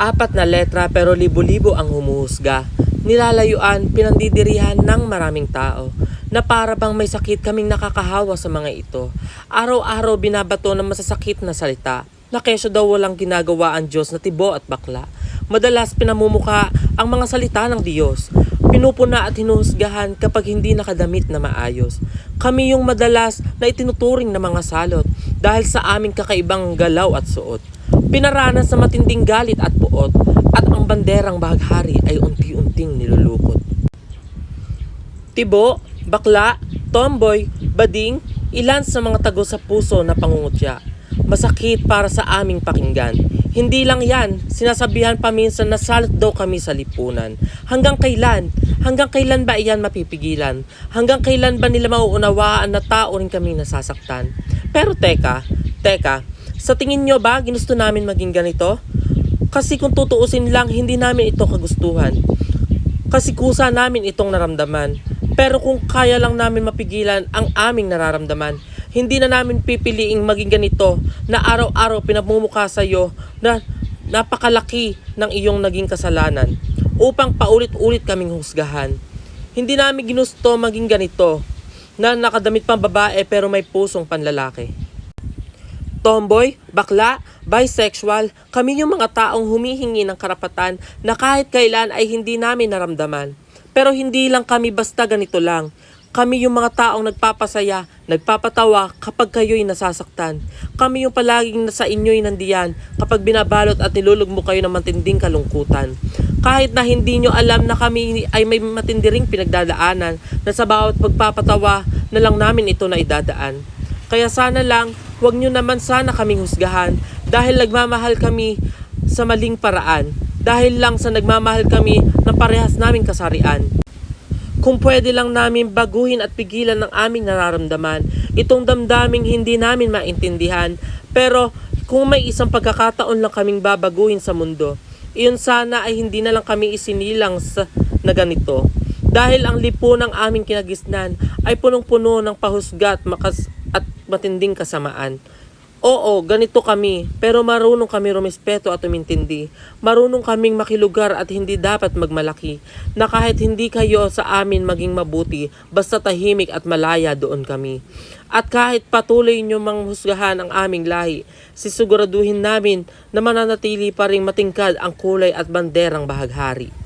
Apat na letra pero libo-libo ang humuhusga. Nilalayuan, pinandidirihan ng maraming tao na para bang may sakit kaming nakakahawa sa mga ito. Araw-araw binabato ng masasakit na salita na kesyo daw walang ginagawa ang Diyos na tibo at bakla. Madalas pinamumuka ang mga salita ng Diyos. Pinupuna at hinuhusgahan kapag hindi nakadamit na maayos. Kami yung madalas na itinuturing na mga salot dahil sa aming kakaibang galaw at suot. Pinaranas sa matinding galit at puot at ang banderang bahaghari ay unti-unting nilulukot. Tibo, bakla, tomboy, bading, ilan sa mga tago sa puso na pangungutya. Masakit para sa aming pakinggan. Hindi lang yan, sinasabihan pa minsan na salot daw kami sa lipunan. Hanggang kailan? Hanggang kailan ba iyan mapipigilan? Hanggang kailan ba nila mauunawaan na tao rin kami nasasaktan? Pero teka, sa tingin nyo ba ginusto namin maging ganito? Kasi kung tutuusin lang, hindi namin ito kagustuhan. Kasi kusa namin itong naramdaman. Pero kung kaya lang namin mapigilan ang aming nararamdaman, hindi na namin pipiliing maging ganito na araw-araw pinamumuka sa iyo na napakalaki ng iyong naging kasalanan upang paulit-ulit kaming husgahan. Hindi namin ginusto maging ganito na nakadamit pang babae pero may pusong panlalaki. Tomboy, bakla, bisexual, kami yung mga taong humihingi ng karapatan na kahit kailan ay hindi namin naramdaman. Pero hindi lang kami basta ganito lang. Kami yung mga taong nagpapasaya, nagpapatawa kapag kayo'y nasasaktan. Kami yung palaging nasa inyo'y nandiyan kapag binabalot at nilulugmo kayo ng matinding kalungkutan. Kahit na hindi nyo alam na kami ay may matindiring pinagdadaanan na sa bawat pagpapatawa na lang namin ito na idadaan. Kaya sana lang, huwag nyo naman sana kaming husgahan dahil nagmamahal kami sa maling paraan. Dahil lang sa nagmamahal kami ng parehas naming kasarian. Kung pwede lang namin baguhin at pigilan ng aming nararamdaman, itong damdaming hindi namin maintindihan, pero kung may isang pagkakataon lang kaming babaguhin sa mundo, iyon sana ay hindi na lang kami isinilang na ganito. Dahil ang lipunang aming kinagisnan ay punong-puno ng pahusga at matinding kasamaan. Oo, ganito kami, pero marunong kami rumispeto at umintindi. Marunong kaming makilugar at hindi dapat magmalaki. Na kahit hindi kayo sa amin maging mabuti, basta tahimik at malaya doon kami. At kahit patuloy nyo manghusgahan ang aming lahi, sisiguraduhin namin na mananatili pa ring matingkad ang kulay at banderang bahaghari.